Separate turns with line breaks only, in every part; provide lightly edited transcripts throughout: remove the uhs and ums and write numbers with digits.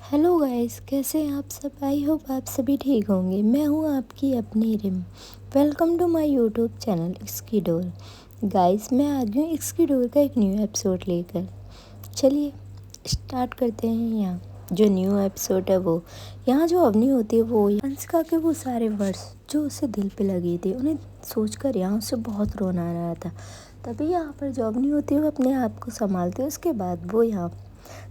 Hello guys, कैसे हैं आप सब। आई होप आप सभी ठीक होंगे। मैं हूं आपकी अपनी Rim. Welcome to my YouTube channel एक्सकी डोर। गाइस, मैं आज हूँ एक्सकी डोर का एक न्यू एपिसोड लेकर। चलिए स्टार्ट करते हैं। यहाँ जो न्यू एपिसोड है वो यहाँ जो अवनी होती है वो अंशिका के वो सारे वर्ड्स जो उसे दिल पे लगे थे उन्हें सोचकर यहाँ उसे बहुत रोना आ रहा था। तभी यहाँ पर जो अवनी होती है वो अपने आप को संभालती है। उसके बाद वो यहाँ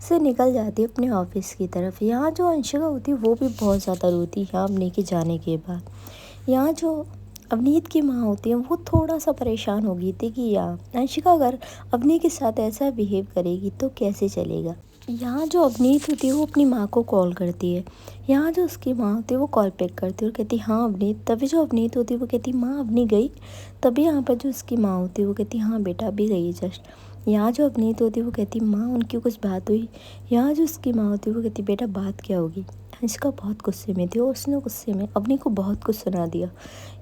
से निकल जाती है अपने ऑफिस की तरफ। यहाँ जो अंशिका होती है वो भी बहुत ज़्यादा रोती है यहाँ अवनी के जाने के बाद। यहाँ जो अवनीत की माँ होती है वो थोड़ा सा परेशान हो गई थी कि यहाँ अंशिका अगर अवनी के साथ ऐसा बिहेव करेगी तो कैसे चलेगा। यहाँ जो अवनीत होती है वो अपनी माँ को कॉल करती है। यहाँ जो उसकी माँ होती है वो कॉल पिक करती है और कहती है हाँ अवनीत। तभी जो अवनीत होती है वो कहती है माँ अवनी गई। तभी यहाँ पर जो उसकी माँ होती है वो कहती है हाँ बेटा अभी गई जस्ट। यहाँ जो अवनीत होती है वो कहती माँ उनकी कुछ बात हुई। यहाँ जो उसकी माँ होती है वो कहती बेटा बात क्या होगी। अंशिका बहुत गुस्से में थी और उसने गुस्से में अवनी को बहुत कुछ सुना दिया।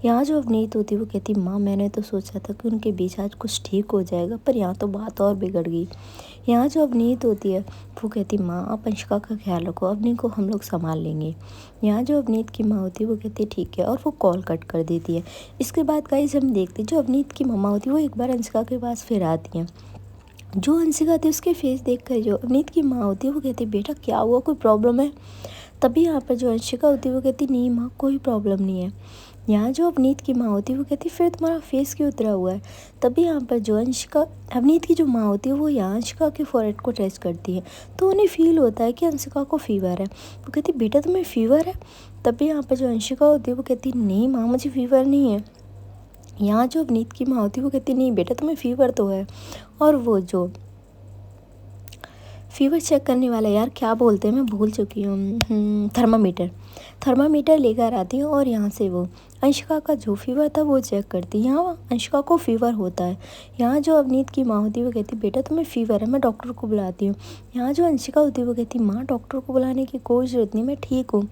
यहाँ जो अवनीत होती है वो कहती माँ मैंने तो सोचा था कि उनके बीच आज कुछ ठीक हो जाएगा, पर यहाँ तो बात और बिगड़ गई। यहाँ जो अवनीत होती है वो कहती माँ आप अंशिका का ख्याल रखो, अवनी को हम लोग संभाल लेंगे। यहाँ जो अवनीत की माँ होती है वो कहती है ठीक है और वो कॉल कट कर देती है। इसके बाद गाइस हम देखते हैं जो अवनीत की मम्मा होती है वो एक बार अंशिका के पास फिर आती हैं। जो अंशिका थी उसके फेस देखकर जो अवनीत की माँ होती है वो कहती है बेटा क्या हुआ, कोई प्रॉब्लम है। तभी यहाँ पर जो अंशिका होती है वो कहती नहीं माँ कोई प्रॉब्लम नहीं है। यहाँ जो अवनीत की माँ होती है वो कहती फिर तुम्हारा फेस क्यों उतरा हुआ है। तभी यहाँ पर जो अंशिका अवनीत की जो माँ होती है वो यहाँ अंशिका के फोrehead को टच करती है तो उन्हें फील होता है कि अंशिका को फीवर है। वो कहती बेटा तुम्हें फीवर है। तभी यहाँ पर जो अंशिका होती है वो कहती नहीं माँ मुझे फीवर नहीं है। यहाँ जो अवनीत की माँ होती है वो कहती नहीं बेटा तुम्हें फीवर तो है। और वो जो फीवर चेक करने वाला, यार क्या बोलते हैं मैं भूल चुकी हूँ, थर्मामीटर लेकर आती है और यहाँ से वो अंशिका का जो फीवर था वो चेक करती है। यहाँ अंशिका को फीवर होता है। यहाँ जो अवनीत की माँ होती है वो कहती बेटा तुम्हें फीवर है, मैं डॉक्टर को बुलाती हूँ। यहाँ जो अंशिका होती है वो कहती माँ डॉक्टर को बुलाने की कोई ज़रूरत नहीं, मैं ठीक हूँ।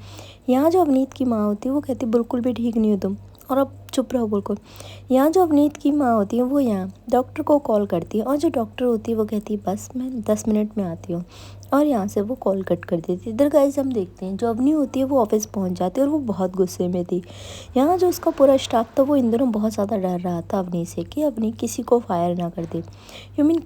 यहाँ जो अवनीत की माँ होती है वो कहती बिल्कुल भी ठीक नहीं हो तुम, और अब चुप रहो बिल्कुल। यहाँ जो अवनीत की माँ होती है वो यहाँ डॉक्टर को कॉल करती है और जो डॉक्टर होती है वो कहती है बस मैं 10 मिनट में आती हूँ, और यहाँ से वो कॉल कट कर देती है। इधर गाइस हम देखते हैं जो अवनी होती है वो ऑफिस पहुँच जाती है और वो बहुत गुस्से में थी। यहाँ जो उसका पूरा स्टाफ था वो इन दिनों बहुत ज़्यादा डर रहा था अवनी से कि अवनी किसी को फायर ना कर दे। यू मीन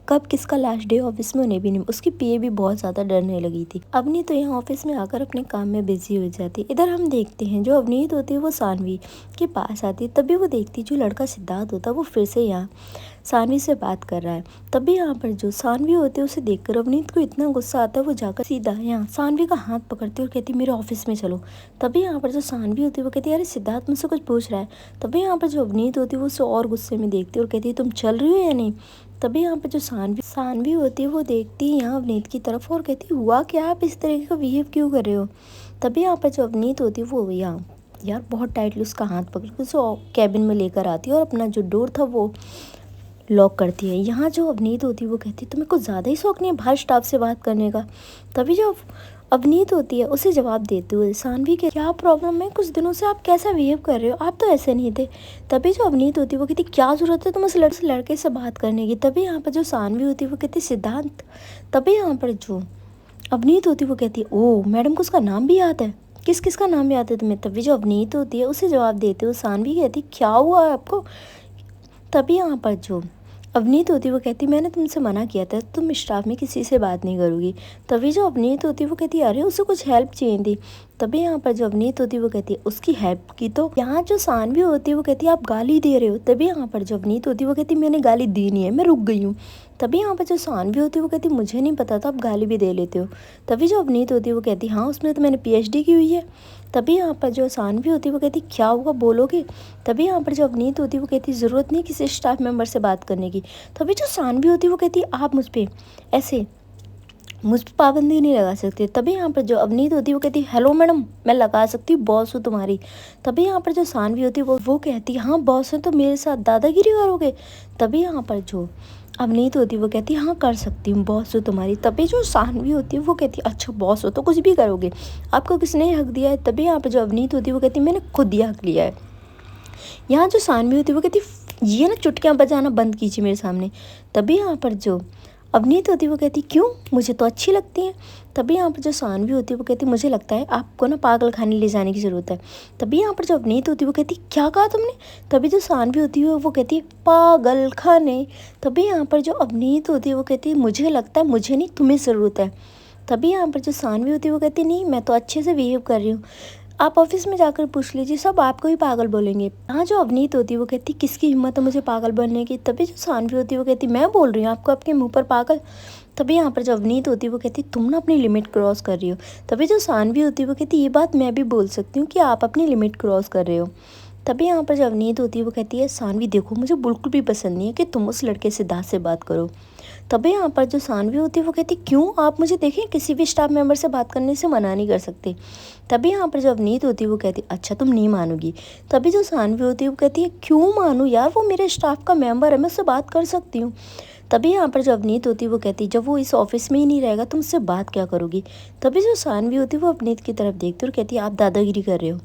कब किसका लास्ट डे ऑफिस में उन्हें भी नहीं। उसकी पीए भी बहुत ज़्यादा डरने लगी थी। अवनीत तो यहाँ ऑफिस में आकर अपने काम में बिजी हो जाती है। इधर हम देखते हैं जो अवनीत होती है वो सानवी के पास आती है। तभी वो देखती है जो लड़का सिद्धार्थ होता है वो फिर से यहाँ सानवी से बात कर रहा है। तभी यहाँ पर जो सानवी होती है उसे देखकर अवनीत को इतना गुस्सा आता है वो जाकर सीधा यहाँ सानवी का हाथ पकड़ती है और कहती है मेरे ऑफिस में चलो। तभी यहाँ पर जो सानवी होती है वो कहती है अरे सिद्धार्थ मुझसे कुछ पूछ रहा है। तभी यहाँ पर जो अवनीत होती है वो उसे और गुस्से में देखती है और कहती है तुम चल रही हो या नहीं। तभी यहाँ पर जो सानवी होती है वो देखती है यहाँ अवनीत की तरफ और कहती है हुआ क्या, आप इस तरीके का बिहेव क्यों कर रहे हो। तभी यहाँ पर जो अवनीत होती है वो यहाँ यार बहुत टाइटली उसका हाथ पकड़ के उसे कैबिन में लेकर आती है और अपना जो डोर था वो लॉक करती है। यहाँ जो अवनीत होती है वो कहती है तुम्हें कुछ ज़्यादा ही शौक नहीं है बाहर स्टाफ से बात करने का। तभी जो अवनीत होती है उसे जवाब देते हुए सानवी के क्या प्रॉब्लम है, कुछ दिनों से आप कैसा बिहेव कर रहे हो, आप तो ऐसे नहीं थे। तभी जो अवनीत होती है वो कहती क्या ज़रूरत है तुम उस लड़के से बात करने की। तभी यहाँ पर जो सानवी होती है वो कहती सिद्धांत। तभी यहाँ पर जो अवनीत होती है वो कहती है ओह मैडम को उसका नाम भी याद है, किस किस का नाम याद है तुम्हें। तभी जो अवनीत होती है उसे जवाब देते हुए सानवी कहती क्या हुआ है आपको। तभी यहाँ पर जो अवनीत होती वो कहती मैंने तुमसे मना किया था तुम स्टाफ में किसी से बात नहीं करोगी। तभी जो अवनीत होती वो कहती अरे उसे कुछ हेल्प चाहिए थी। तभी यहाँ पर जो अवनीत होती वो कहती है उसकी हेल्प की तो यहाँ जो सानवी होती है वो कहती है आप गाली दे रहे हो। तभी यहाँ पर जो अवनीत होती है वो कहती मैंने गाली दी नहीं है, मैं रुक गई हूँ। तभी यहाँ पर जो सानवी होती है वो कहती मुझे नहीं पता था आप गाली भी दे लेते हो। तभी जो अवनीत होती है वो कहती हाँ उसमें तो मैंने पीएचडी की हुई है। तभी यहाँ पर जो सानवी होती है वो कहती क्या हुआ बोलोगे। तभी यहाँ पर जो अवनीत होती है वो कहती ज़रूरत नहीं किसी स्टाफ मेंबर से बात करने की। तभी जो सानवी होती है वो कहती आप मुझ पर पाबंदी नहीं लगा सकते। तभी यहाँ पर जो अवनीत होती है वो कहती हेलो मैडम मैं लगा सकती हूँ, बॉस हूँ तुम्हारी। तभी यहाँ पर जो सानवी होती है वो कहती हाँ बॉस है तो मेरे साथ दादागिरी करोगे। तभी यहाँ पर जो अवनीत होती है वो कहती हाँ कर सकती हूँ, बॉस हो तुम्हारी। तभी जो सानवी होती है वो कहती अच्छा बॉस हो तो कुछ भी करोगे, आपको किसने हक दिया है। तभी यहाँ पर जो अवनीत होती है वो कहती मैंने खुद ही हक लिया है। यहाँ जो सानवी होती है वो कहती ये ना चुटकियाँ बजाना बंद कीजिए मेरे सामने। तभी यहाँ पर जो अवनीत होती है वो कहती क्यों, मुझे तो अच्छी लगती हैं। तभी यहाँ पर जो सानवी होती है वो कहती मुझे लगता है आपको ना पागल खाने ले जाने की ज़रूरत है। तभी यहाँ पर जो अवनीत होती है वो कहती क्या कहा तुमने। तभी जो सानवी होती है वो कहती है पागल खाने। तभी यहाँ पर जो अवनीत होती है वो कहती है मुझे लगता है मुझे नहीं तुम्हें ज़रूरत है। तभी यहाँ पर जो सानवी होती है वो कहती नहीं, मैं तो अच्छे से बिहेव कर रही हूँ, आप ऑफिस में जाकर पूछ लीजिए, सब आपको ही पागल बोलेंगे। हाँ जो अवनीत होती है वो कहती किसकी हिम्मत है मुझे पागल बनने की। तभी जो सानवी होती है वो कहती मैं बोल रही हूँ आपको, आपके मुंह पर पागल। तभी यहाँ पर जो अवनीत होती है वो कहती तुम ना अपनी लिमिट क्रॉस कर रही हो। तभी जो सानवी होती है वो कहती ये बात मैं भी बोल सकती हूँ कि आप अपनी लिमिट क्रॉस कर रहे हो। तभी यहाँ पर जो अवनीत होती है वो कहती है सानवी देखो, मुझे बिल्कुल भी पसंद नहीं है कि तुम उस लड़के से दांत से बात करो। तभी यहाँ पर जो सानवी होती है वो कहती क्यों, आप मुझे देखें किसी भी स्टाफ मेंबर से बात करने से मना नहीं कर सकते। तभी यहाँ पर जो अवनीत होती है वो कहती अच्छा तुम नहीं मानोगी। तभी जो सानवी होती है वो कहती है क्यों मानूँ यार, वो मेरे स्टाफ का मेंबर है, मैं उससे बात कर सकती हूँ। तभी यहाँ पर जो अवनीत होती है वो कहती जब वो इस ऑफिस में ही नहीं रहेगा तुम उससे बात क्या करोगी। तभी जो सानवी होती है वो अवनीत की तरफ देखती है और कहती है आप दादागिरी कर रहे हो।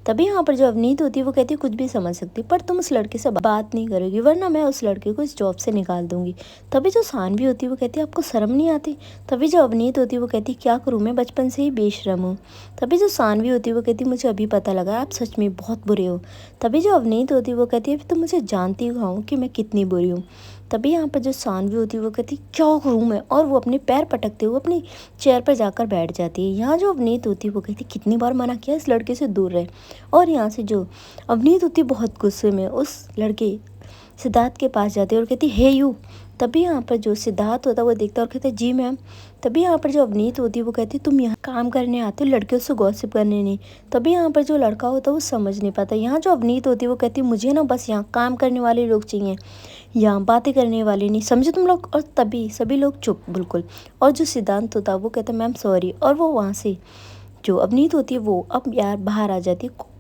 तभी यहाँ पर जो अवनीत होती है वो कहती है कुछ भी समझ सकती, पर तुम उस लड़के से बात नहीं करोगी वरना मैं उस लड़के को इस जॉब से निकाल दूंगी। तभी जो सानवी होती है वो कहती है आपको शर्म नहीं आती। तभी जो अवनीत होती है वो कहती क्या करूँ, मैं बचपन से ही बेशर्म हूँ। तभी जो सानवी होती है वो कहती मुझे अभी पता लगा आप सच में बहुत बुरे हो। तभी जो अवनीत होती है वो कहती है अभी तो मुझे जानती हूँ कि मैं कितनी बुरी हूँ। तभी यहाँ पर जो सानवी होती है वो कहती क्या करूँ मैं, और वो अपने पैर पटकते हुए अपनी चेयर पर जाकर बैठ जाती है। यहाँ जो अवनीत होती है वो कहती कितनी बार मना किया इस लड़के से दूर रहे। और यहाँ से जो अवनीत होती है बहुत गुस्से में उस लड़के सिद्धार्थ के पास जाती है और कहती हे यू। तभी यहाँ पर जो सिद्धार्थ होता है वो देखता है और कहता है जी मैम। तभी यहाँ पर जो अवनीत होती है वो कहती है तुम यहाँ काम करने आते हो, लड़कियों से गॉसिप करने नहीं। तभी यहाँ पर जो लड़का होता है वो समझ नहीं पाता। यहाँ जो अवनीत होती है वो कहती है मुझे ना बस यहाँ काम करने वाले लोग चाहिए, यहाँ बातें करने वाले नहीं, समझे तुम लोग। और तभी सभी लोग चुप बिल्कुल। और जो सिद्धांत होता है वो कहता है मैम सॉरी, और वो वहाँ से जो अवनीत होती है वो अब यार बाहर आ जाती है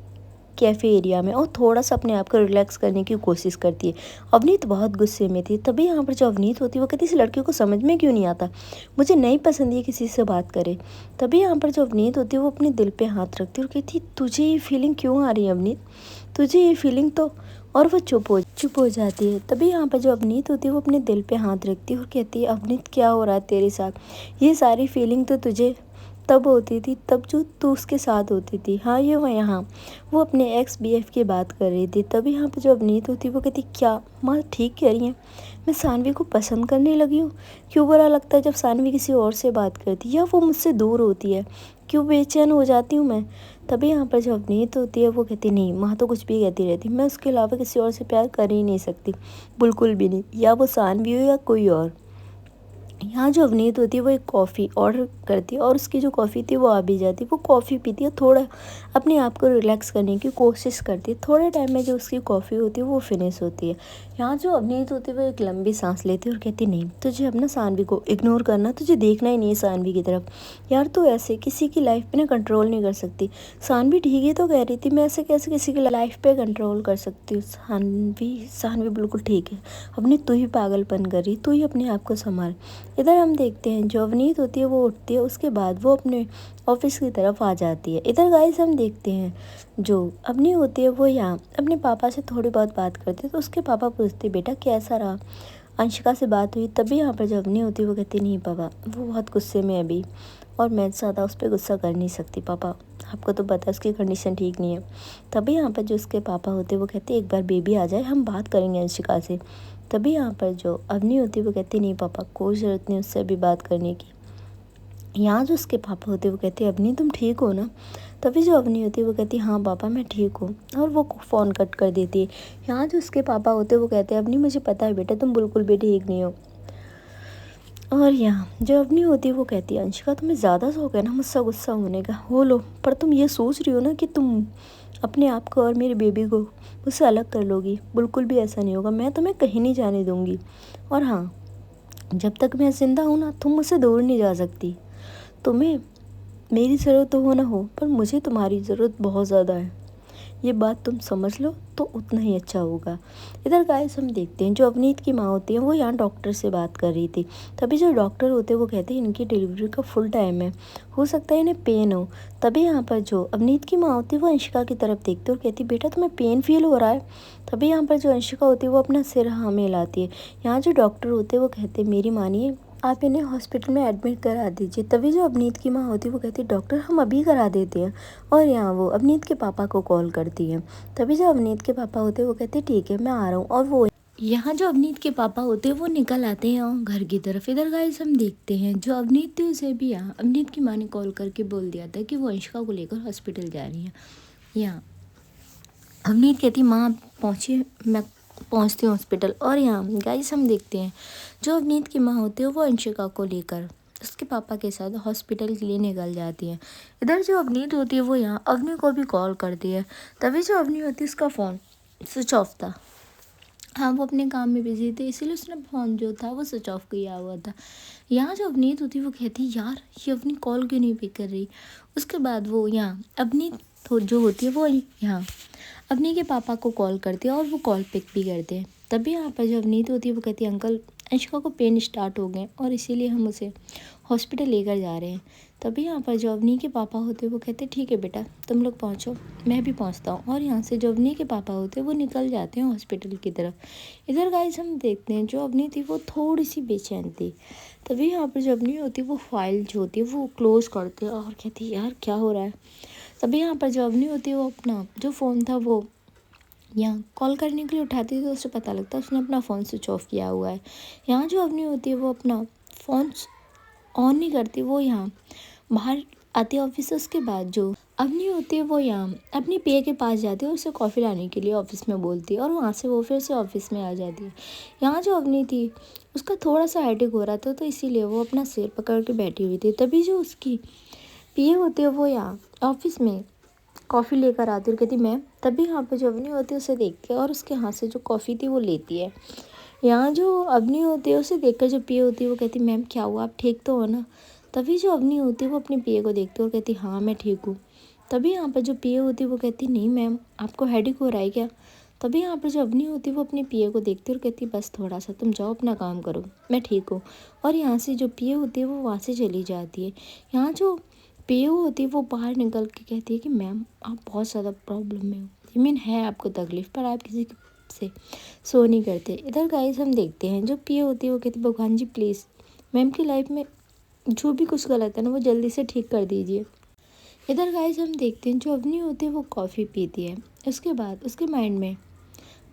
कैफ़े एरिया में और थोड़ा सा अपने आप को रिलैक्स करने की कोशिश करती है। अवनीत बहुत गुस्से में थी। तभी यहाँ पर जो अवनीत होती है वो कहती इस लड़के को समझ में क्यों नहीं आता, मुझे नहीं पसंद ये किसी से बात करे। तभी यहाँ पर जो अवनीत होती है वो अपने दिल पे हाथ रखती है और कहती तुझे ये फीलिंग क्यों आ रही है अवनीत, तुझे ये फीलिंग तो। और वो चुप हो जाती है। तभी यहाँ पर जो अवनीत होती है वो अपने दिल पे हाथ रखती है और कहती है अवनीत क्या हो रहा है तेरे साथ, ये सारी फीलिंग तो तुझे तब होती थी तब जो तू उसके साथ होती थी। हाँ ये यहाँ वो अपने एक्स BF की बात कर रही थी। तभी यहाँ पर जो अवनीत होती है वो कहती क्या माँ ठीक कह रही हैं, मैं सानवी को पसंद करने लगी हूँ। क्यों बुरा लगता है जब सानवी किसी और से बात करती है या वो मुझसे दूर होती है, क्यों बेचैन हो जाती हूँ मैं। तभी यहाँ पर जो अवनीत होती है वो कहती नहीं, माँ तो कुछ भी कहती रहती, मैं उसके अलावा किसी और से प्यार कर ही नहीं सकती, बिल्कुल भी नहीं, या वो सानवी हो या कोई और। यहाँ जो अवनीत होती है वो एक कॉफ़ी ऑर्डर करती है और उसकी जो कॉफ़ी थी वो आ भी जाती है। वो कॉफ़ी पीती है, थोड़ा अपने आप को रिलैक्स करने की कोशिश करती है। थोड़े टाइम में जो उसकी कॉफ़ी होती है वो फिनिश होती है। यहाँ जो अवनीत होती है वो एक लंबी सांस लेती है और कहती नहीं, तुझे अपना सानवी को इग्नोर करना, तुझे देखना ही नहीं है सानवी की तरफ। यार तू ऐसे किसी की लाइफ पे ना कंट्रोल नहीं कर सकती। सानवी ठीक ही तो कह रही थी, मैं ऐसे कैसे किसी की लाइफ पे कंट्रोल कर सकती हूँ। सानवी बिल्कुल ठीक है, अपनी तू ही पागलपन कर रही, तू ही अपने आप को संभाल। इधर हम देखते हैं जो अवनीत होती है वो उठती है, उसके बाद वो अपने ऑफिस की तरफ आ जाती है। इधर गाइस हम देखते हैं जो अवनी होती है वो यहाँ अपने पापा से थोड़ी बहुत बात करती है। तो उसके पापा पूछते बेटा कैसा रहा, अंशिका से बात हुई। तभी यहाँ पर जो अवनी होती है वो कहती नहीं पापा, वो बहुत गुस्से में है अभी और मैं ज़्यादा उस पर गुस्सा कर नहीं सकती पापा, आपको तो पता है उसकी कंडीशन ठीक नहीं है। तभी यहाँ पर जो उसके पापा होते हैं वो कहते एक बार बेबी आ जाए हम बात करेंगे अंशिका से। तभी यहाँ पर जो अवनी होती है वो कहती नहीं पापा, कोई ज़रूरत नहीं उससे अभी बात करने की। यहाँ जो उसके पापा होते हैं वो कहते हैं अवनी तुम ठीक हो ना। तभी जो अवनी होती है वो कहती है हाँ पापा मैं ठीक हूँ, और वो फ़ोन कट कर देती है। यहाँ जो उसके पापा होते हैं वो कहते हैं अवनी मुझे पता है बेटा तुम बिल्कुल भी ठीक नहीं हो। और यहाँ जो अवनी होती है वो कहती है अंशिका तुम्हें ज़्यादा शौक है ना मुझसे गुस्सा होने का, हो लो, पर तुम ये सोच रही हो ना कि तुम अपने आप को और मेरे बेबी को मुझसे अलग कर लोगी, बिल्कुल भी ऐसा नहीं होगा, मैं तुम्हें कहीं नहीं जाने दूँगी। और हाँ जब तक मैं ज़िंदा हूँ ना तुम मुझसे दूर नहीं जा सकती, तुम्हें मेरी ज़रूरत हो ना हो पर मुझे तुम्हारी ज़रूरत बहुत ज़्यादा है, ये बात तुम समझ लो तो उतना ही अच्छा होगा। इधर गाइस हम देखते हैं जो अवनीत की माँ होती है वो यहाँ डॉक्टर से बात कर रही थी। तभी जो डॉक्टर होते हैं वो कहते हैं इनकी डिलीवरी का फुल टाइम है, हो सकता है इन्हें पेन हो। तभी यहाँ पर जो अवनीत की माँ होती है वो अंशिका की तरफ देखती है और कहती है बेटा तुम्हें पेन फील हो रहा है। तभी यहाँ पर जो अंशिका होती है वो अपना सिर हाँ में हिलाती है। यहाँ जो डॉक्टर होते हैं वो कहते हैं मेरी मानिए आप इन्हें हॉस्पिटल में एडमिट करा दीजिए। तभी जो अवनीत की माँ होती है वो कहती है डॉक्टर हम अभी करा देते हैं। और यहाँ वो अवनीत के पापा को कॉल करती है। तभी जो अवनीत के पापा होते हैं वो कहते हैं ठीक है मैं आ रहा हूँ। और वो यहाँ जो अवनीत के पापा होते हैं वो निकल आते हैं घर की तरफ। इधर गाइस हम देखते हैं जो अवनीत थी उसे भी यहाँ अवनीत की माँ ने कॉल करके बोल दिया था कि वो अंशिका को लेकर हॉस्पिटल जा रही है। यहाँ अवनीत कहती माँ पहुँची, मैं पहुँचती हूँ हॉस्पिटल। और यहाँ गाइस हम देखते हैं जो अवनीत की माँ होती है वो अंशिका को लेकर उसके पापा के साथ हॉस्पिटल के लिए निकल जाती है। इधर जो अवनीत होती है वो यहाँ अवनी को भी कॉल करती है। तभी जो अवनी होती है उसका फ़ोन स्विच ऑफ था। हाँ वो अपने काम में बिजी थे इसीलिए उसने फ़ोन जो था वो स्विच ऑफ किया हुआ था। यहाँ जो अवनीत होती है वो कहती है यार ये अपनी कॉल क्यों नहीं पिक कर रही। उसके बाद वो यहाँ अवनीत जो होती है वो यहाँ अवनी के पापा को कॉल करती है और वो कॉल पिक भी करते हैं। तभी यहाँ पर जो अवनीत होती है वो कहती है अंकल अंशिका को पेन स्टार्ट हो गए और इसीलिए हम उसे हॉस्पिटल लेकर जा रहे हैं। तभी यहाँ पर जो अवनी के पापा होते हैं वो कहते हैं ठीक है बेटा तुम लोग पहुँचो मैं भी पहुँचता हूँ। और यहाँ से जो अवनी के पापा होते हैं वो निकल जाते हैं हॉस्पिटल की तरफ। इधर गाइस हम देखते हैं जो अवनी थी वो थोड़ी सी बेचैन थी। तभी यहाँ पर जो अवनी होती है वो फाइल जो होती है वो क्लोज़ करते हैं और कहती है यार क्या हो रहा है। तभी यहाँ पर जो अवनी होती है वो अपना जो फ़ोन था वो यहाँ कॉल करने के लिए उठाती थी तो उसे पता लगता उसने अपना फ़ोन स्विच ऑफ किया हुआ है। यहाँ जो अवनी होती है वो अपना फ़ोन ऑन नहीं करती, वो यहाँ बाहर आती है ऑफिस से। उसके बाद जो अवनी होती है वो यहाँ अपनी पिए के पास जाती है और उसे कॉफ़ी लाने के लिए ऑफिस में बोलती है और वहाँ से वो फिर से ऑफिस में आ जाती है। यहाँ जो अवनी थी उसका थोड़ा सा हेडेक हो रहा था तो इसीलिए वो अपना सिर पकड़ के बैठी हुई थी। तभी जो उसकी पिए होती है वो यहाँ ऑफिस में कॉफ़ी लेकर आती है और कहती मैम। तभी यहाँ पर जो अवनी होती है उसे देखती है और उसके हाथ से जो कॉफ़ी थी वो लेती है। यहाँ जो अवनी होती है उसे देखकर जो पिए होती है वो कहती मैम क्या हुआ आप ठीक तो हो ना। तभी जो अवनी होती है वो अपने पिए को देखती है और कहती हाँ मैं ठीक हूँ। तभी यहाँ पर जो पिए होती है वो कहती नहीं मैम आपको हेडेक हो रहा है क्या। तभी यहाँ पर जो अवनी होती है वो अपने पिए को देखती है और कहती बस थोड़ा सा तुम जाओ अपना काम करो मैं ठीक हूँ। और यहाँ से जो पिए होती है वो वहाँ से चली जाती है। यहाँ जो पिए होती है वो बाहर निकल के कहती है कि मैम आप बहुत ज़्यादा प्रॉब्लम में हो, आई मीन है आपको तकलीफ़ पर आप किसी से सो नहीं करते। इधर गाइस हम देखते हैं जो पिए होती है वो कहती भगवान जी प्लीज़ मैम की लाइफ में जो भी कुछ गलत है ना वो जल्दी से ठीक कर दीजिए। इधर गाइस हम देखते हैं जो अवनी होती है वो कॉफ़ी पीती है। उसके बाद उसके माइंड में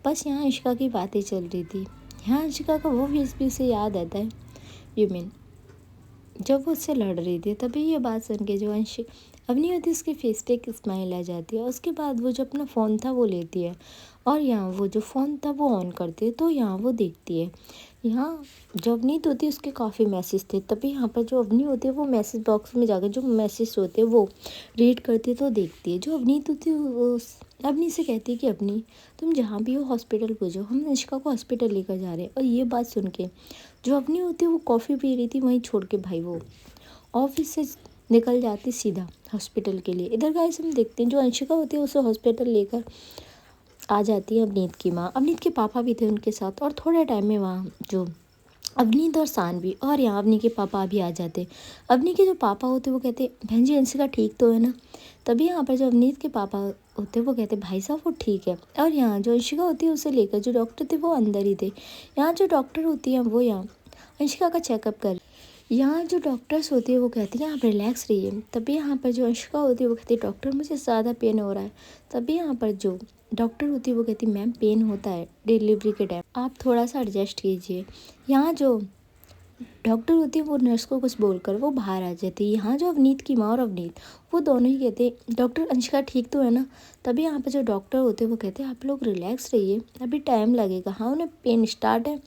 बस यहाँ अंशिका की बातें चल रही थी। यहाँ अंशिका का वो फेस भी उसे याद आता है, यू मीन जब वो उससे लड़ रही थी। तभी ये बात सुन के जो अवनी होती है उसके फेस पे एक स्माइल आ जाती है। उसके बाद वो जो अपना फ़ोन था वो लेती है और यहाँ वो जो फ़ोन था वो ऑन करती है तो यहाँ वो देखती है यहाँ जो अवनीत होती है उसके काफ़ी मैसेज थे। तभी यहाँ पर जो अवनी होती है वो मैसेज बॉक्स में जाकर जो मैसेज होते हैं वो रीड करती है तो देखती है। जो अवनीत होती है वो अवनी से कहती है कि अवनी तुम जहाँ भी हो हॉस्पिटल पहुँचो हम अंशिका को हॉस्पिटल लेकर जा रहे हैं। और ये बात सुन के जो अवनी होती है वो कॉफ़ी पी रही थी वहीं छोड़ के भाई वो ऑफिस से निकल जाती सीधा हॉस्पिटल के लिए। इधर गाइस हम देखते हैं जो अंशिका होती है उसे हॉस्पिटल लेकर आ जाती है अवनीत की माँ। अवनीत के पापा भी थे उनके साथ और थोड़े टाइम में वहाँ जो अवनीत और सानवी और यहाँ अवनी के पापा भी आ जाते। अवनी के जो पापा होते वो कहते बहन जी अंशिका ठीक तो है ना। तभी यहाँ पर जो अवनीत के पापा होते वो कहते भाई साहब वो ठीक है। और यहाँ जो अंशिका होती है उसे लेकर जो डॉक्टर थे वो अंदर ही थे। यहाँ जो डॉक्टर होती है वो यहाँ अंशिका का चेकअप कर यहाँ जो डॉक्टर्स होती है वो कहती है आप रिलैक्स रहिए। तभी यहाँ पर जो अंशिका होती है वो कहती है डॉक्टर मुझे ज़्यादा पेन हो रहा है। तभी यहाँ पर जो डॉक्टर होती है वो कहती मैम पेन होता है डिलीवरी के टाइम आप थोड़ा सा एडजस्ट कीजिए। यहाँ जो डॉक्टर होती है वो नर्स को कुछ बोलकर वो बाहर आ जाती है। यहाँ जो अवनीत की माँ और अवनीत वो दोनों ही कहते डॉक्टर अंशिका ठीक तो है ना। तभी यहाँ पर जो डॉक्टर होते हैं वो कहते हैं आप लोग रिलैक्स रहिए अभी टाइम लगेगा। हाँ उन्हें पेन स्टार्ट है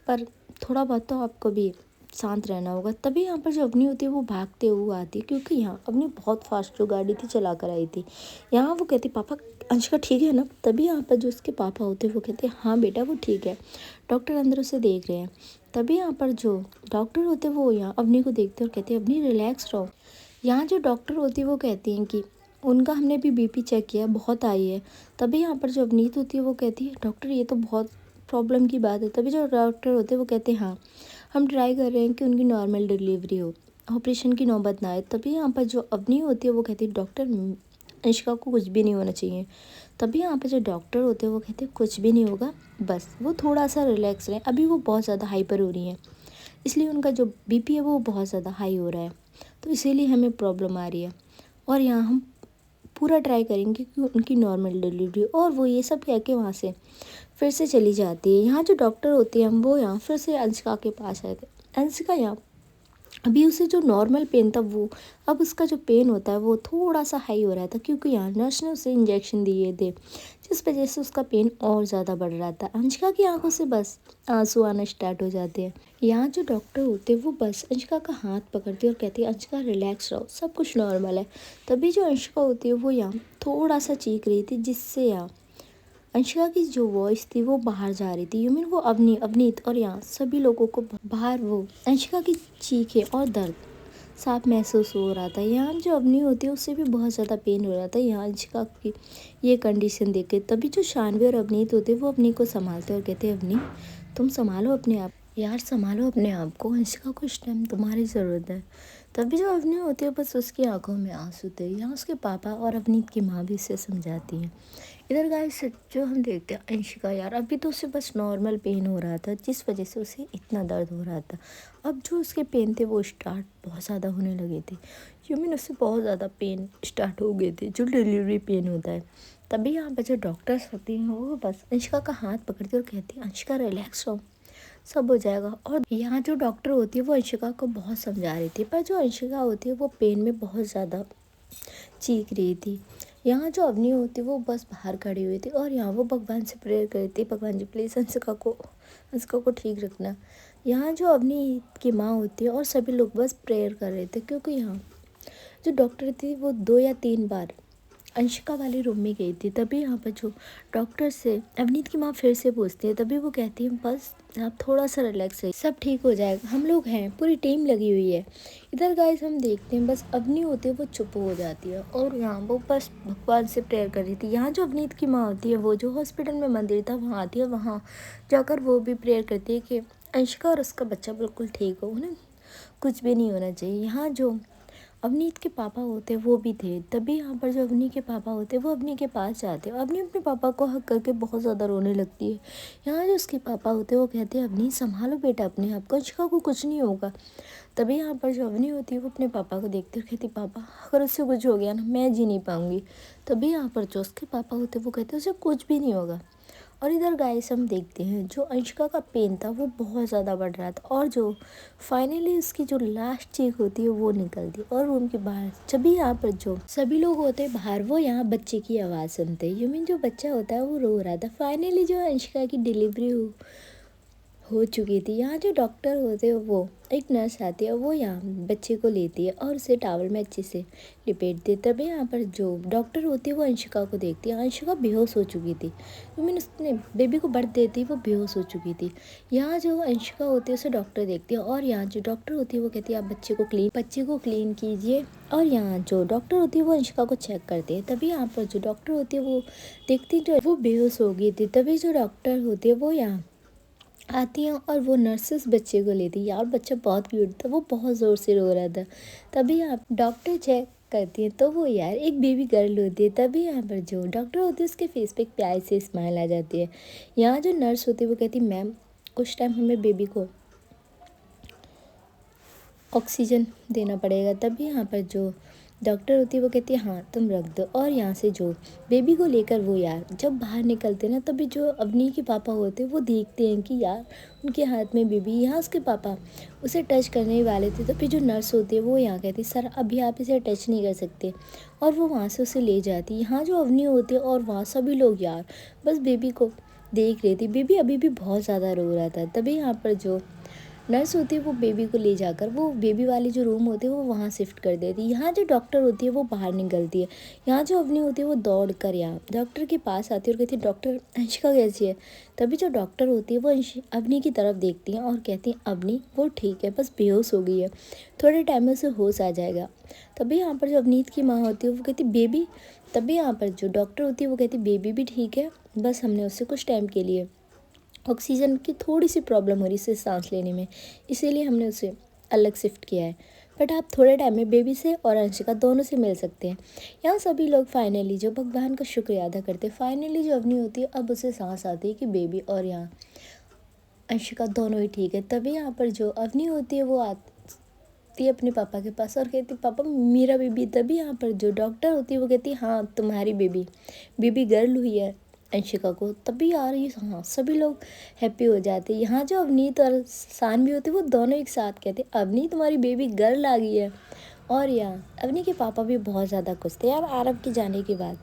पर थोड़ा बहुत तो आपको भी शांत रहना होगा। तभी यहाँ पर जो अवनी होती है वो भागते हुए आती है क्योंकि यहाँ अवनी बहुत फास्ट जो गाड़ी थी चला कर आई थी। यहाँ वो कहती पापा अंशिका ठीक है ना। तभी यहाँ पर जो उसके पापा होते हैं वो कहते हैं हाँ बेटा वो ठीक है डॉक्टर अंदर उसे देख रहे हैं। तभी यहाँ पर जो डॉक्टर होते हैं वो यहाँ अवनी को देखते हैं और कहते हैं अवनी रिलैक्स रहो। यहाँ जो डॉक्टर होती है वो कहती हैं कि उनका हमने भी बीपी चेक किया बहुत आई है। तभी यहाँ पर जो अवनीत होती है वो कहती है डॉक्टर ये तो बहुत प्रॉब्लम की बात है। तभी जो डॉक्टर होते हैं वो कहते हैं हाँ हम ट्राई कर रहे हैं कि उनकी नॉर्मल डिलीवरी हो ऑपरेशन की नौबत ना आए। तभी यहाँ पर जो अवनी होती है वो कहती है डॉक्टर अंशिका को कुछ भी नहीं होना चाहिए। तभी यहाँ पर जो डॉक्टर होते हैं वो कहते हैं कुछ भी नहीं होगा बस वो थोड़ा सा रिलैक्स रहें अभी वो बहुत ज़्यादा हाइपर हो रही हैं। इसलिए उनका जो बीपी है वो बहुत ज़्यादा हाई हो रहा है, तो इसीलिए हमें प्रॉब्लम आ रही है। और यहाँ हम पूरा ट्राई करेंगे कि उनकी नॉर्मल डिलीवरी, और वो ये सब कह के वहाँ से फिर से चली जाती है। यहाँ जो डॉक्टर होते हैं वो यहाँ फिर से अंशिका के पास आए थे। अंशिका यहाँ अभी उसे जो नॉर्मल पेन था वो अब उसका जो पेन होता है वो थोड़ा सा हाई हो रहा था, क्योंकि यहाँ नर्स ने उसे इंजेक्शन दिए थे, जिस वजह से उसका पेन और ज़्यादा बढ़ रहा था। अंशिका की आंखों से बस आंसू आना स्टार्ट हो जाते हैं। यहाँ जो डॉक्टर होते हैं वो बस अंशिका का हाथ पकड़ते हैं और कहती है अंशिका रिलैक्स रहो, सब कुछ नॉर्मल है। तभी जो अंशिका होती है वो यहाँ थोड़ा सा चीख रही थी, जिससे यहाँ अंशिका की जो वॉइस थी वो बाहर जा रही थी। यू मीन वो अवनीत और यहाँ सभी लोगों को बाहर वो अंशिका की चीखें और दर्द साफ महसूस हो रहा था। यहाँ जो अवनी होती है उससे भी बहुत ज़्यादा पेन हो रहा था यहाँ अंशिका की ये कंडीशन देख के। तभी जो शानवी और अवनीत होते वो अवनी को संभालते और कहते हैं अवनी तुम संभालो अपने आप, यार संभालो अपने आप को, अंशिका को इस टाइम तुम्हारी ज़रूरत है। तभी जो अवनी होती है बस उसकी आंखों में आंसू थे। यहाँ उसके पापा और अवनीत की माँ भी उसे समझाती हैं। इधर गाइस जो हम देखते हैं अंशिका, यार अभी तो उसे बस नॉर्मल पेन हो रहा था, जिस वजह से उसे इतना दर्द हो रहा था। अब जो उसके पेन थे वो स्टार्ट बहुत ज़्यादा होने लगे थे। यू मीन उससे बहुत ज़्यादा पेन स्टार्ट हो गए थे, जो डिलीवरी पेन होता है। तभी यहाँ पर जो डॉक्टर्स होती हैं वो बस अंशिका का हाथ पकड़ती और कहती है अंशिका रिलैक्स रहो, सब हो जाएगा। और यहाँ जो डॉक्टर होती है वो अंशिका को बहुत समझा रही थी, पर जो अंशिका होती है वो पेन में बहुत ज़्यादा चीख रही थी। यहाँ जो अवनी होती वो बस बाहर खड़ी हुई थी और यहाँ वो भगवान से प्रेयर करती, भगवान जी प्लीज़ अंशिका को ठीक रखना। यहाँ जो अवनी की माँ होती है और सभी लोग बस प्रेयर कर रहे थे, क्योंकि यहाँ जो डॉक्टर थी वो 2 या 3 बार अंशिका वाले रूम में गई थी। तभी यहाँ पर जो डॉक्टर से अवनीत की माँ फिर से पूछती है, तभी वो कहती है बस आप थोड़ा सा रिलैक्स रहिए, सब ठीक हो जाएगा, हम लोग हैं, पूरी टीम लगी हुई है। इधर गाइस हम देखते हैं बस अवनी होती है वो चुप हो जाती है और यहाँ वो बस भगवान से प्रेयर कर रही थी। यहाँ जो अवनीत की माँ होती है वो जो हॉस्पिटल में मंदिर था वहाँ आती है, वहाँ जाकर वो भी प्रेयर करती है कि अंशिका और उसका बच्चा बिल्कुल ठीक हो, उन्हें कुछ भी नहीं होना चाहिए। यहाँ जो अवनीत के पापा होते वो भी थे। तभी यहाँ पर जो अवनी के पापा होते वो अवनी के पास जाते हैं। अवनी अपने पापा को हक करके बहुत ज़्यादा रोने लगती है। यहाँ जो उसके पापा होते वो कहते हैं अवनी संभालो बेटा अपने आप को, अंशिका को कुछ नहीं होगा। तभी यहाँ पर जो अवनी होती है वो अपने पापा को देखती है और कहती पापा अगर उससे कुछ हो गया ना मैं जी नहीं पाऊँगी। तभी यहाँ पर जो उसके पापा होते वो कहते उसे कुछ भी नहीं होगा। और इधर गाइस हम देखते हैं जो अंशिका का पेन था वो बहुत ज़्यादा बढ़ रहा था, और जो फाइनली उसकी जो लास्ट चीख होती है वो निकलती है और रूम के बाहर जब भी यहाँ पर जो सभी लोग होते हैं बाहर वो यहाँ बच्चे की आवाज़ सुनते हैं। यू मीन जो बच्चा होता है वो रो रहा था। फाइनली जो अंशिका की डिलीवरी हो चुकी थी। यहाँ जो डॉक्टर होते हैं वो एक नर्स आती है, वो यहाँ बच्चे को लेती है और उसे टॉवल में अच्छे से लिपेटती है। तभी यहाँ पर जो डॉक्टर होती है वो अंशिका को देखती है। अंशिका बेहोश हो चुकी थी, तो मैंने उसने बेबी को बर्थ देती वो बेहोश हो चुकी थी। यहाँ जो अंशिका होती है उसे डॉक्टर देखती है और यहाँ जो डॉक्टर होती है वो कहती है आप बच्चे को क्लीन कीजिए। और यहाँ जो डॉक्टर होती है वो अंशिका को चेक करती है। तभी यहाँ पर जो डॉक्टर होती है वो देखती जो वो बेहोश हो गई थी। तभी जो डॉक्टर होती है वो यहाँ आती हैं और वो नर्सेस बच्चे को लेती है। यार बच्चा बहुत क्यूट था, वो बहुत ज़ोर से रो रहा था। तभी आप डॉक्टर चेक करती है तो वो यार एक बेबी गर्ल होती है। तभी यहाँ पर जो डॉक्टर होती है उसके फेस पे एक प्यारी सी स्माइल आ जाती है। यहाँ जो नर्स होती है वो कहती है मैम कुछ टाइम हमें बेबी को ऑक्सीजन देना पड़ेगा। तभी यहाँ पर जो डॉक्टर होती है वो कहती है हाँ तुम रख दो। और यहाँ से जो बेबी को लेकर वो यार जब बाहर निकलते ना, तभी जो अवनी के पापा होते हैं वो देखते हैं कि यार उनके हाथ में बेबी। यहाँ उसके पापा उसे टच करने ही वाले थे, तभी जो नर्स होती है वो यहाँ कहती है सर अभी आप इसे टच नहीं कर सकते, और वो वहाँ से उसे ले जाती है। यहाँ जो अवनी होती है और वहाँ सभी लोग यार बस बेबी को देख रही थी। बेबी अभी भी बहुत ज़्यादा रो रहा था। तभी यहाँ पर जो नर्स होती है वो बेबी को ले जाकर वो बेबी वाली जो रूम होती है वो वहाँ शिफ्ट कर देती है। यहाँ जो डॉक्टर होती है वो बाहर निकलती है। यहाँ जो अवनी होती है वो दौड़ कर यहाँ डॉक्टर के पास आती है और कहती है डॉक्टर अंशिका कैसी है। तभी जो डॉक्टर होती है वो अवनी की तरफ देखती हैं और कहती हैं अवनी वो ठीक है, बस बेहोश हो गई है, थोड़े टाइम में उसे होश आ जाएगा। तभी यहाँ पर जो अवनीत की माँ होती है वो कहती बेबी। तभी यहाँ पर जो डॉक्टर होती है वो कहती बेबी भी ठीक है, बस हमने उससे कुछ टाइम के लिए ऑक्सीजन की थोड़ी सी प्रॉब्लम हो रही है सांस लेने में, इसीलिए हमने उसे अलग शिफ्ट किया है, बट आप थोड़े टाइम में बेबी से और अंशिका दोनों से मिल सकते हैं। यहाँ सभी लोग फाइनली जो भगवान का शुक्रिया अदा करते हैं। फाइनली जो अवनी होती है अब उसे सांस आती है कि बेबी और यहाँ अंशिका दोनों ही ठीक है। तभी यहाँ पर जो अवनी होती है वो आती है अपने पापा के पास और कहती पापा मेरा बेबी। तभी यहाँ पर जो डॉक्टर होती है वो कहती है हाँ तुम्हारी बेबी बेबी गर्ल हुई है अंशिका को। तभी यार ये हाँ सभी लोग हैप्पी हो जाते हैं। यहाँ जो अवनीत और सानवी होती है वो दोनों एक साथ कहते अवनी तुम्हारी बेबी गर्ल आ गई है। और यहाँ अवनी के पापा भी बहुत ज़्यादा खुश थे यार आरव के जाने के बाद।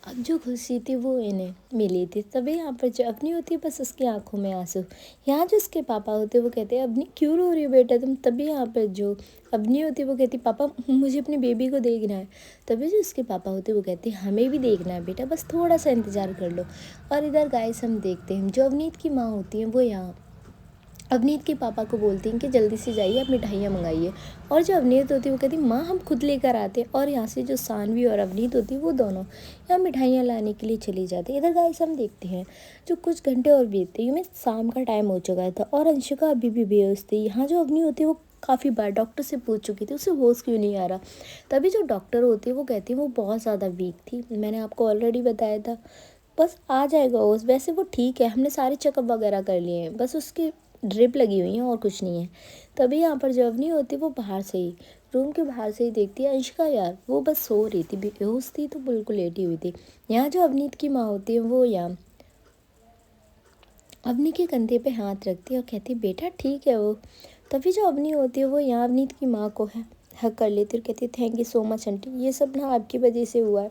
अब जो खुशी थी वो इन्हें मिली थी। तभी यहाँ पर जो अवनी होती है बस उसकी आंखों में आंसू। यहाँ जो उसके पापा होते हैं वो कहते हैं अवनी क्यों रो रही हो बेटा तुम। तभी यहाँ पर जो अवनी होती है वो कहती पापा मुझे अपनी बेबी को देखना है। तभी जो उसके पापा होते हैं वो कहते हैं हमें भी देखना है बेटा बस थोड़ा सा इंतज़ार कर लो। और इधर गाइस हम देखते हैं जो अवनीत की माँ होती हैं वो यहाँ अवनीत के पापा को बोलती हैं कि जल्दी से जाइए आप मिठाइयाँ मंगाइए। और जो अवनीत होती है वो कहती माँ हम खुद लेकर आते हैं। और यहाँ से जो सानवी और अवनीत होती है वो दोनों यहाँ मिठाइयाँ लाने के लिए चली जाती है। इधर गाइस हम देखते हैं जो कुछ घंटे और बीतते हैं शाम का टाइम हो चुका था और अंशिका अभी भी बेहोश थी। यहाँ जो अवनी होती है वो काफ़ी बार डॉक्टर से पूछ चुकी थी उसे होश क्यों नहीं आ रहा। तभी जो डॉक्टर होती है वो कहती है वो बहुत ज़्यादा वीक थी मैंने आपको ऑलरेडी बताया था बस आ जाएगा होश। वैसे वो ठीक है हमने सारे चेकअप वगैरह कर लिए हैं बस उसकी ड्रिप लगी हुई है और कुछ नहीं है। तभी यहाँ पर जो अवनी होती है वो बाहर से ही रूम के बाहर से ही देखती है अंशिका यार वो बस सो रही थी बेहोश थी तो बिल्कुल लेटी हुई थी। यहाँ जो अवनीत की माँ होती है वो यहाँ अवनी के कंधे पे हाथ रखती है और कहती है बेटा ठीक है वो। तभी जो अवनी होती है वो यहाँ अवनीत की माँ को हक कर लेती है और कहती है thank you so much aunty ये सब ना आपकी वजह से हुआ है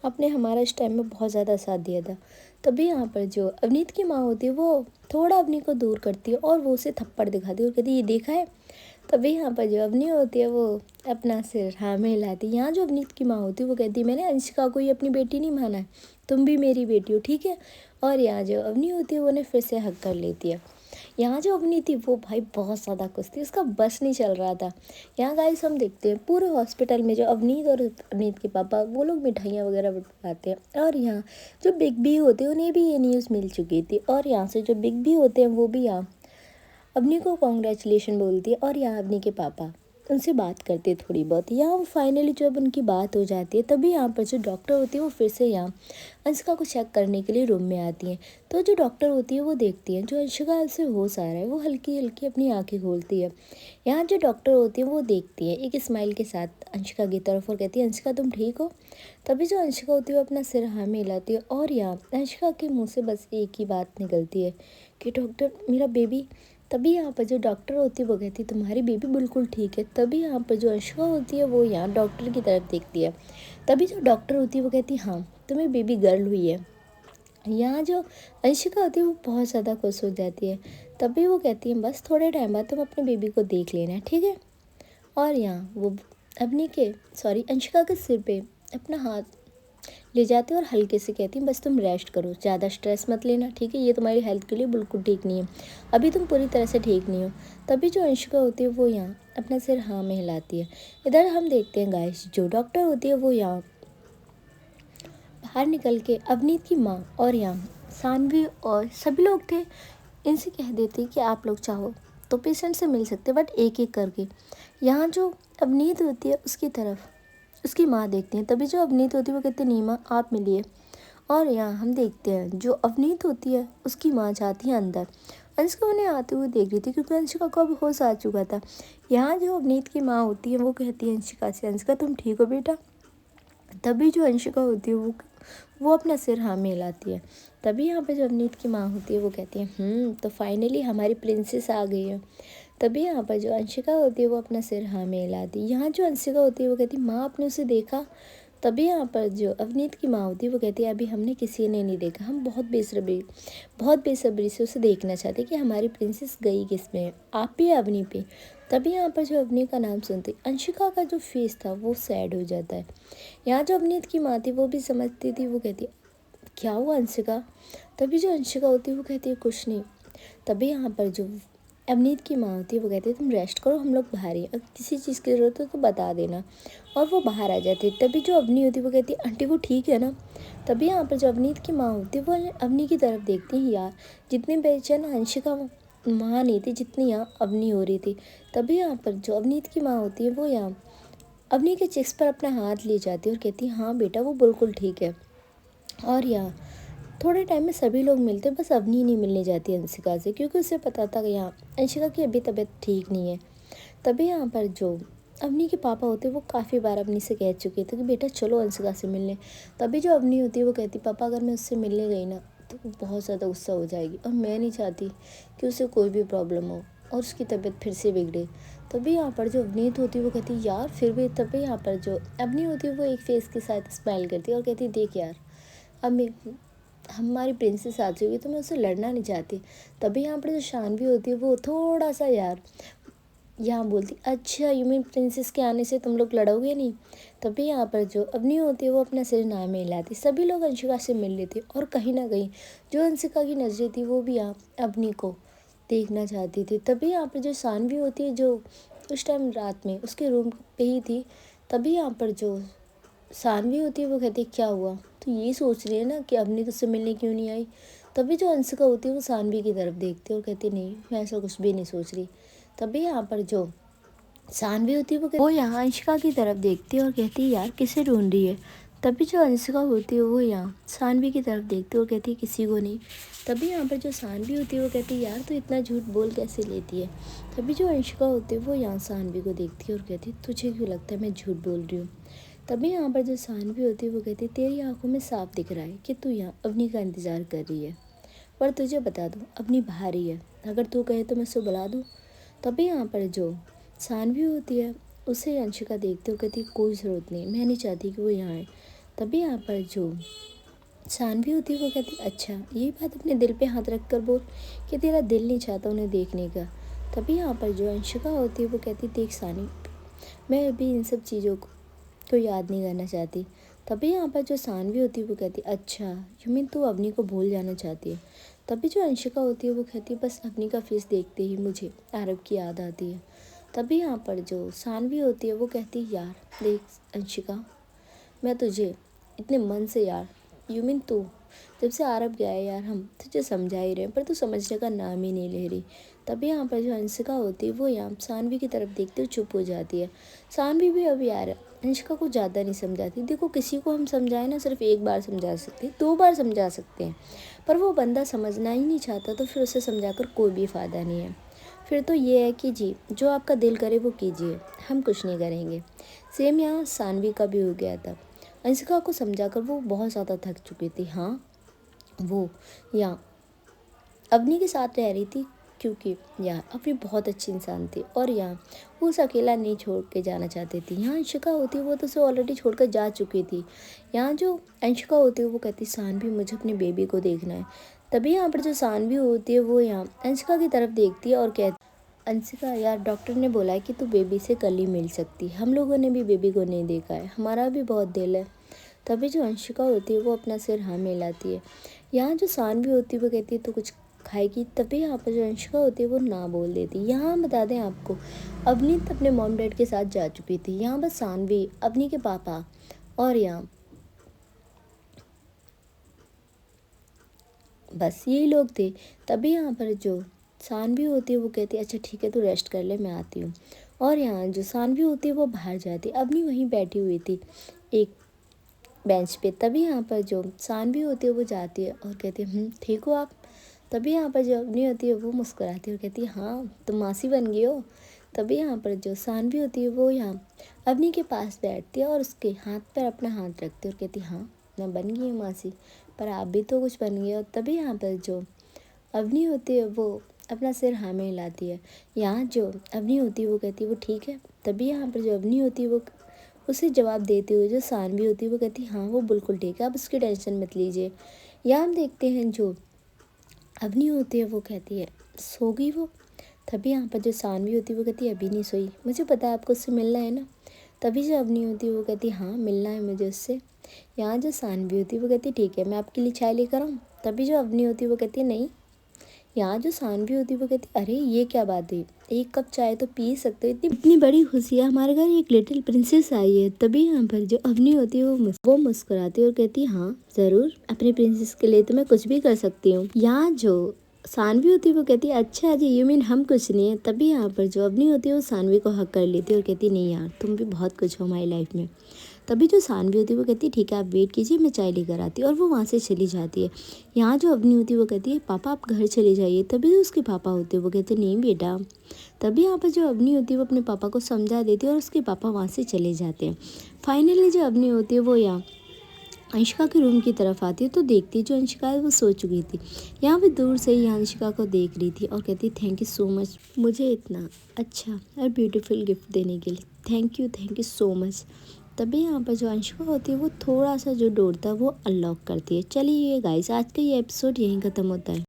आपने हमारा इस टाइम में बहुत ज़्यादा साथ दिया था। तभी यहाँ पर जो अवनीत की माँ होती है वो थोड़ा अवनी को दूर करती है और वो उसे थप्पड़ दिखाती है और कहती है ये देखा है। तभी यहाँ पर जो अवनी होती है वो अपना सिर हाँ में हिलाती है। यहाँ जो अवनीत की माँ होती है वो कहती है मैंने अंशिका को ही अपनी बेटी नहीं माना है तुम भी मेरी बेटी हो ठीक है। और यहाँ जो अवनी होती है वो उन्हें फिर से हक कर लेती है। यहाँ जो अवनी थी वो भाई बहुत ज़्यादा खुश थी उसका बस नहीं चल रहा था। यहाँ गाइस हम देखते हैं पूरे हॉस्पिटल में जो अवनीत और अवनीत के पापा वो लोग मिठाइयाँ वगैरह बंटवाते हैं। और यहाँ जो बिग बी होते हैं उन्हें भी ये न्यूज़ मिल चुकी थी और यहाँ से जो बिग बी होते हैं वो भी यहाँ अवनी को कॉन्ग्रेचुलेशन बोलती है। और यहाँ अवनी के पापा उनसे बात करते हैं थोड़ी बहुत। यहाँ फाइनली जब उनकी बात हो जाती है तभी यहाँ पर जो डॉक्टर होती है वो फिर से यहाँ अंशिका को चेक करने के लिए रूम में आती हैं। तो जो डॉक्टर होती है वो देखती है जो अंशिका से होश आ रहा है वो हल्की हल्की अपनी आंखें खोलती है। यहाँ जो डॉक्टर होती है वो देखती है एक स्माइल के साथ अंशिका की तरफ और कहती है अंशिका तुम ठीक हो। तभी जो अंशिका होती है वो अपना सिर हाँ में हिलाती है और यहाँ अंशिका के मुँह से बस एक ही बात निकलती है कि डॉक्टर मेरा बेबी। तभी यहाँ पर जो डॉक्टर होती है वो कहती है तुम्हारी बेबी बिल्कुल ठीक है। तभी यहाँ पर जो अंशिका होती है वो यहाँ डॉक्टर की तरफ देखती है। तभी जो डॉक्टर होती है वो कहती है हाँ तुम्हें बेबी गर्ल हुई है। यहाँ जो अंशिका होती है वो बहुत ज़्यादा खुश हो जाती है। तभी वो कहती है बस थोड़े टाइम बाद तुम अपने बेबी को देख लेना ठीक है। और यहाँ वो अंशिका के सिर पे अपना हाथ ले जाती है और हल्के से कहती हैं बस तुम रेस्ट करो ज़्यादा स्ट्रेस मत लेना ठीक है ये तुम्हारी हेल्थ के लिए बिल्कुल ठीक नहीं है अभी तुम पूरी तरह से ठीक नहीं हो। तभी जो अंशिका होती है वो यहाँ अपना सिर हाँ में हिलाती है। इधर हम देखते हैं गाइस जो डॉक्टर होती है वो यहाँ बाहर निकल के अवनीत की माँ और यहाँ सानवी और सभी लोग थे इनसे कह देती कि आप लोग चाहो तो पेशेंट से मिल सकते बट एक एक करके। यहाँ जो अवनीत होती है उसकी तरफ उसकी माँ देखती हैं। तभी जो अवनीत होती है वो कहती है नीमा आप मिलिए। और यहाँ हम देखते हैं जो अवनीत होती है उसकी माँ जाती है अंदर। अंशिका उन्हें आते हुए देख रही थी क्योंकि अंशिका को अब होश आ चुका था। यहाँ जो अवनीत की माँ होती है वो कहती है अंशिका से अंशिका तुम ठीक हो बेटा। तभी जो अंशिका होती है वो अपना सिर हाँ में हिलाती है। तभी यहाँ पे जो अवनीत की माँ होती है वो कहती है तो फाइनली हमारी प्रिंसेस आ गई है। तभी यहाँ पर जो अंशिका होती है वो अपना सिर हाँ में हिलाती है। यहाँ जो अंशिका होती है वो कहती है माँ आपने उसे देखा। तभी यहाँ पर जो अवनीत की माँ होती है वो कहती है अभी हमने किसी ने नहीं देखा हम बहुत बेसब्री से उसे देखना चाहते कि हमारी प्रिंसेस गई किस में है आप पे या अवनी पे। तभी यहाँ पर जो अवनी का नाम सुनते अंशिका का जो फेस था वो सैड हो जाता है। यहाँ जो अवनीत की माँ थी वो भी समझती थी वो कहती क्या हुआ अंशिका। तभी जो अंशिका होती है वो कहती है कुछ नहीं। तभी यहाँ पर जो अवनीत की माँ होती है वो कहती है तुम रेस्ट करो हम लोग बाहर ही अगर किसी चीज़ की ज़रूरत हो तो बता देना। और वो बाहर आ जाती है। तभी जो अवनी होती है वो कहती है आंटी वो ठीक है ना। तभी यहाँ पर जो अवनीत की माँ होती है वो अवनी की तरफ देखती है यार जितनी बेचैन अंशिका माँ नहीं थी जितनी यहाँ अवनी हो रही थी। तभी यहाँ पर जो अवनीत की माँ होती है वो यहाँ अवनी के चेस्ट पर अपना हाथ ले जाती है और कहती है हाँ बेटा वो बिल्कुल ठीक है। और यहाँ थोड़े टाइम में सभी लोग मिलते, बस अवनी नहीं मिलने जाती अंशिका से, क्योंकि उसे पता था कि यहाँ अंशिका की अभी तबीयत ठीक नहीं है। तभी यहाँ पर जो अवनी के पापा होते वो काफ़ी बार अवनी से कह चुके थे कि बेटा चलो अंशिका से मिलने। तभी जो अवनी होती है वो कहती पापा अगर मैं उससे मिलने गई ना तो वो बहुत ज़्यादा गुस्सा हो जाएगी, और मैं नहीं चाहती कि उसे कोई भी प्रॉब्लम हो और उसकी तबीयत फिर से बिगड़े। तभी यहाँ पर जो अवनीत होती है वो कहती है यार फिर भी। तभी यहाँ पर जो अवनी होती है वो एक फेस के साथ स्माइल करती है और कहती है देख यार, अब मैं हमारी प्रिंसेस आ चुकी है तो मैं उससे लड़ना नहीं चाहती। तभी यहाँ पर जो शानवी होती है वो थोड़ा सा यार यहाँ बोलती अच्छा यू मीन प्रिंसेस के आने से तुम लोग लड़ोगे नहीं। तभी यहाँ पर जो अवनी होती है वो अपना सिर ना में हिलाती, सभी लोग अंशिका से मिल लेते और कहीं ना कहीं जो अंशिका की नजरें थी वो भी यहाँ अवनी को देखना चाहती थी। तभी यहाँ पर जो सानवी होती है जो उस टाइम रात में उसके रूम पे ही थी। तभी यहाँ पर जो सानवी होती है वो कहती है क्या हुआ, तो ये सोच रही है ना कि अवनी तुझसे मिलने क्यों नहीं आई। तभी जो अंशिका होती है वो सानवी की तरफ देखती है और कहती नहीं मैं ऐसा कुछ भी नहीं सोच रही। तभी यहाँ पर जो सानवी होती है वो यहाँ अंशिका की तरफ देखती है और कहती है यार किसे ढूंढ रही है। तभी जो अंशिका होती है वो यहाँ सानवी की तरफ देखती है और कहती है किसी को नहीं। तभी यहाँ पर जो सानवी होती है वो कहती है यार तू इतना झूठ बोल कैसे लेती है। तभी जो अंशिका होती है वो यहाँ सानवी को देखती है और कहती है तुझे क्यों लगता है मैं झूठ बोल रही हूँ। तभी यहाँ पर जो सानवी होती है वो कहती है तेरी आंखों में साफ दिख रहा है कि तू यहाँ अवनी का इंतज़ार कर रही है, पर तुझे बता दूँ अवनी बाहर ही है, अगर तू कहे तो मैं उसे बुला दूँ। तभी यहाँ पर जो सानवी होती है उसे अंशिका देखते हुए कहती कोई ज़रूरत नहीं, मैं नहीं चाहती कि वो यहाँ आए। तभी यहाँ पर जो सानवी होती है वो कहती अच्छा यही बात अपने दिल पे हाथ रख कर बोल कि तेरा दिल नहीं चाहता उन्हें देखने का। तभी यहाँ पर जो अंशिका होती है वो कहती देख सानी, मैं अभी इन सब चीज़ों को याद नहीं करना चाहती। तभी यहाँ पर जो सानवी होती है वो कहती अच्छा यू मीन तू अवनी को भूल जाना चाहती है। तभी जो अंशिका होती है वो कहती है बस अवनी का फेस देखते ही मुझे आरव की याद आती है। तभी यहाँ पर जो सानवी होती है वो कहती है यार देख अंशिका, मैं तुझे इतने मन से यार यू मीन तू जब से आरव गया है यार हम तुझे समझा ही रहे हैं, पर तू समझने का नाम ही नहीं ले रही। तभी यहाँ पर जो अंशिका होती है वो यहाँ सानवी की तरफ देखते हुए चुप हो जाती है। सानवी भी अब यार अंशिका को ज़्यादा नहीं समझाती। देखो किसी को हम समझाएं ना सिर्फ एक बार समझा सकते हैं, 2 बार समझा सकते हैं, पर वो बंदा समझना ही नहीं चाहता तो फिर उसे समझाकर कोई भी फ़ायदा नहीं है। फिर तो ये है कि जी जो आपका दिल करे वो कीजिए, हम कुछ नहीं करेंगे। सेम यहाँ सानवी का भी हो गया था। अंशिका को समझाकर वो बहुत ज़्यादा थक चुकी थी। हाँ वो यहाँ अवनी के साथ रह रही थी क्योंकि यहाँ अवनी बहुत अच्छी इंसान थी और यहाँ वो उसे अकेला नहीं छोड़ के जाना चाहती थी। यहाँ अंशिका होती है वो तो उसे ऑलरेडी छोड़कर जा चुकी थी। यहाँ जो अंशिका होती है वो कहती सानवी मुझे अपने बेबी को देखना है। तभी यहाँ पर जो सानवी होती है वो यहाँ अंशिका की तरफ देखती है और कहती अंशिका यार डॉक्टर ने बोला है कि तू बेबी से कल ही मिल सकती है, हम लोगों ने भी बेबी को नहीं देखा है, हमारा भी बहुत दिल है। तभी जो अंशिका होती है वो अपना सिर हाँ मिलाती है। यहाँ जो सानवी होती है वो कहती है तो कुछ खाएगी। तभी यहाँ पर जो अंशिका होती है वो ना बोल देती। यहाँ हम बता दें आपको अवनीत अपने मॉम डैड के साथ जा चुकी थी। यहाँ बस सानवी अवनी के पापा और यहाँ बस यही लोग थे। तभी यहाँ पर जो सानवी होती है वो कहती है अच्छा ठीक है तू रेस्ट कर ले मैं आती हूँ। और यहाँ जो सानवी होती है वो बाहर जाती है, अवनी वहीं बैठी हुई थी एक बेंच पे। तभी यहाँ पर जो सानवी होती है वो जाती है और कहती है ठीक हो आप। तभी यहाँ पर जो अवनी होती है वो मुस्कुराती है और कहती है हाँ तुम मासी बन गई हो। तभी यहाँ पर जो सानवी होती है वो यहाँ अवनी के पास बैठती है और उसके हाथ पर अपना हाथ रखती है और कहती है हाँ मैं बन गई हूँ मासी, पर आप भी तो कुछ बन गए हो। तभी यहाँ पर जो अवनी होती है वो अपना सिर हाँ में हिलाती है। यहाँ जो अवनी होती है वो कहती है वो ठीक है। तभी यहाँ पर जो अवनी होती है वो उसे जवाब देते हुए जो सानवी होती है वो कहती है हाँ वो बिल्कुल ठीक है, आप उसकी टेंशन मत लीजिए। यहाँ हम देखते हैं जो अवनी होती है वो कहती है सो गई वो। तभी यहाँ पर जो सानवी होती है वो कहती है अभी नहीं सोई, मुझे पता है आपको उससे मिलना है ना। तभी जो अवनी होती है वो कहती है हाँ मिलना है मुझे उससे। यहाँ जो सानवी होती है वो कहती है ठीक है मैं आपके लिए चाय लेकर आऊँ। तभी जो अवनी होती है वो कहती है नहीं। यहाँ जो सानवी होती है वो कहती है अरे ये क्या बात है, एक कप चाय तो पी सकते हो, इतनी इतनी बड़ी खुशी है, हमारे घर एक लिटिल प्रिंसेस आई है। तभी यहाँ पर जो अवनी होती है वो मुस्कुराती है और कहती है हाँ ज़रूर, अपने प्रिंसेस के लिए तो मैं कुछ भी कर सकती हूँ। यहाँ जो सानवी होती है वो कहती है अच्छा जी यू मीन हम कुछ नहीं है। तभी यहाँ पर जो अवनी होती है वो सानवी को हक कर लेती है और कहती है नहीं यार तुम भी बहुत कुछ हो हमारी लाइफ में। तभी जो सानवी होती है वो कहती है ठीक है आप वेट कीजिए मैं चाय लेकर आती हूँ, और वो वहाँ से चली जाती है। यहाँ जो अवनी होती है वो कहती है पापा आप घर चले जाइए। तभी जो उसके पापा होते हैं वो कहते हैं नहीं बेटा। तभी यहाँ पर जो अवनी होती है वो अपने पापा को समझा देती है और उसके पापा वहाँ से चले जाते हैं। फाइनली जो अवनी होती है वो यहाँ अंशिका के रूम की तरफ आती है तो देखती है जो अंशिका है वो सो चुकी थी। यहाँ पे दूर से ही अंशिका को देख रही थी और कहती थैंक यू सो मच मुझे इतना अच्छा और ब्यूटीफुल गिफ्ट देने के लिए, थैंक यू सो मच। तभी यहाँ पर जो अंशिका होती है वो थोड़ा सा जो डोर था वो अनलॉक करती है। चलिए गाइस आज का ये एपिसोड यहीं ख़त्म होता है।